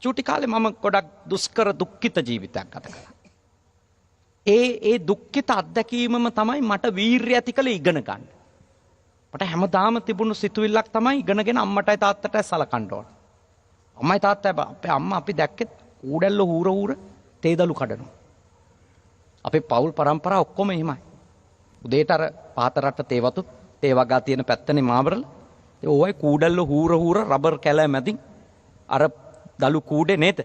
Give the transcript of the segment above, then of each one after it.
චූටි කාලේ මම ගොඩක් දුෂ්කර දුක්ඛිත ජීවිතයක් ගත කළා. ඒ දුක්ඛිත අත්දැකීමම තමයි මට වීරිය ඇති කළ ඉගෙන ගන්න. මට හැමදාම තිබුණු සිතුවිල්ලක් තමයි ඉගෙනගෙන අම්මටයි තාත්තටයි සලකන්න ඕන. අම්මයි තාත්තයි අපේ අම්මා අපි දැක්කේ කූඩැල්ල හූර තේදලු කඩනවා. අපේ පවුල් පරම්පරාව ඔක්කොම එහෙමයි. උදේට අර පාත රට තේ වගා තියෙන පැත්තනේ මාවරල. ඒ ඕවයි කූඩැල්ල හූර රබර් කැලෑ මැදින් අර දලු කූඩේ නේද?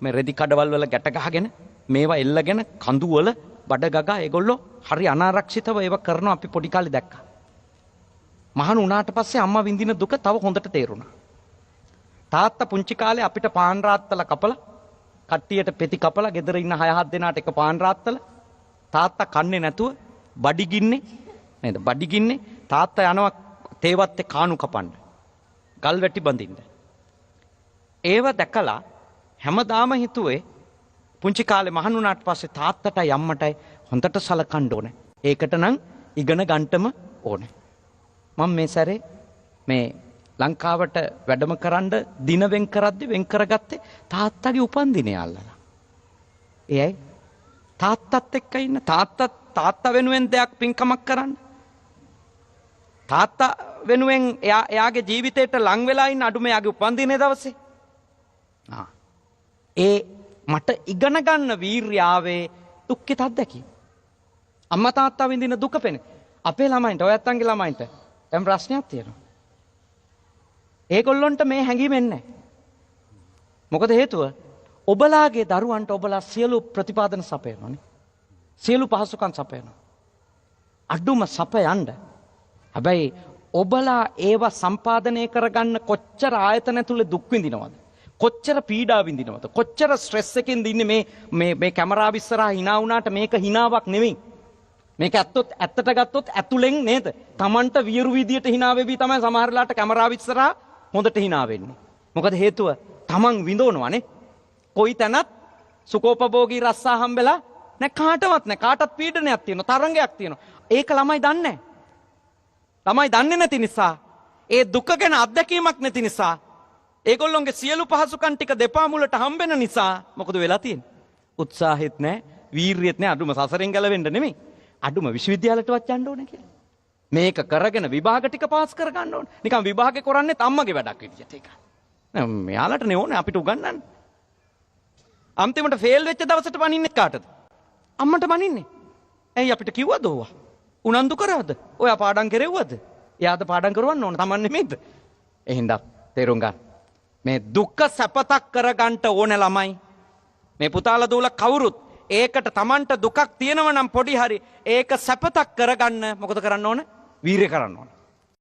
මේ රෙදි කඩවල් වල ගැට ගහගෙන මේවා එල්ලගෙන කඳු වල බඩ ගගා ඒගොල්ලෝ හරි අනාරක්ෂිතව ඒව කරනවා අපි පොඩි කාලේ දැක්කා. මහාන උනාට පස්සේ අම්මා විඳින දුක තව හොඳට තේරුණා. තාත්තා පුංචි කාලේ අපිට පාන් රාත්තල කපලා කට්ටියට පෙති කපලා ගෙදර ඉන්න 6-7 දෙනාට එක පාන් රාත්තල තාත්තා කන්නේ නැතුව බඩිගින්නේ නේද? බඩිගින්නේ තාත්තා යනවා තේවත්තේ කාණු කපන්න. ගල් වැටි බඳින්න. ඒව දැකලා හැමදාම හිතුවේ පුංචි කාලේ මහාන උනාට පස්සේ තාත්තටයි අම්මටයි හොඳට සලකන්න ඕනේ. ඒකට නම් ඉගෙන ගන්නටම ඕනේ. මම මේ සැරේ මේ ලංකාවට වැඩම කරන්න දින වෙන් කරද්දි වෙන් කරගත්තේ තාත්තගේ උපන්දිනය අල්ලලා. එයයි තාත්තත් එක්ක ඉන්න තාත්තා වෙනුවෙන් දෙයක් පින්කමක් කරන්න. තාත්තා වෙනුවෙන් එයාගේ ජීවිතේට ලං වෙලා ඉන්න අඩුම එයාගේ උපන්දිනේ දවසේ. ඒ මට ඉගෙන ගන්න වීර්යාවේ දුක්ඛිත අත්දැකීම. අම්මා තාත්තා විඳින දුක පෙනේ. අපේ ළමයින්ට ඔයත් අංගේ ළමයින්ට දැන් ප්‍රශ්නයක් තියෙනවා. ඒගොල්ලොන්ට මේ හැඟීම එන්නේ නැහැ. මොකද හේතුව? ඔබලාගේ දරුවන්ට ඔබලා සියලු ප්‍රතිපාදන සපයනවානේ. සියලු පහසුකම් සපයනවා. අඩුම සපයන්න. හැබැයි ඔබලා ඒව සම්පාදනය කරගන්න කොච්චර ආයතන ඇතුලේ දුක් විඳිනවද? කොච්චර පීඩා විඳිනවද? කොච්චර ස්ට්‍රෙස් එකකින්ද ඉන්නේ මේ කැමරාව ඉස්සරහා hina වුණාට මේක hinaවක් නෙවෙයි. මේක ඇත්තට ගත්තොත් ඇතුලෙන් නේද? Tamanට වියරු විදියට hina වෙවි තමයි සමහරලාට කැමරාව ඉස්සරහා හොඳට hina වෙන්නේ. මොකද හේතුව Taman විඳවනවානේ. කොයි තැනත් සුකෝපභෝගී රස්සා හම්බෙලා නැ කාටවත් නැ කාටත් පීඩනයක් තියෙනවා, තරංගයක් තියෙනවා. ඒක ළමයි දන්නේ නැහැ. ළමයි දන්නේ නැති නිසා, ඒ දුක ගැන අත්දැකීමක් නැති නිසා, ඒගොල්ලොන්ගේ සියලු පහසුකම් ටික දෙපා මුලට හම්බෙන නිසා මොකද වෙලා තියෙන්නේ? උත්සාහෙත් නැහැ, වීරියෙත් නැහැ. අඩුම සසරෙන් ගැලවෙන්න නෙමෙයි. අඩුම විශ්වවිද්‍යාලයටවත් යන්න ඕනේ කියලා. මේක කරගෙන විභාග ටික පාස් කර ගන්න ඕනේ. නිකන් විභාගේ කරන්නේ අම්මගේ වැඩක් විදියට ඒක. නෑ මෙයාලට නේ ඕනේ අපිට උගන්වන්න. අන්තිමට ෆේල් වෙච්ච දවසට බනින්නේ කාටද? අම්මට බනින්නේ. ඇයි අපිට කිව්වද ඕවා? උනන්දු කරාද? ඔයා පාඩම් කෙරෙව්වද? එයාද පාඩම් කරවන්න ඕන Taman නෙමෙයිද? එහෙනම් තේරුම් ගන්න. මේ දුක්ඛ සැපතක් කරගන්න ඕනේ ළමයි. මේ පුතාලා දූලා කවුරුත් ඒකට Tamanට දුකක් තියෙනව නම් පොඩි හරි ඒක සැපතක් කරගන්න මොකද කරන්න ඕන? වීරිය කරන්න ඕන.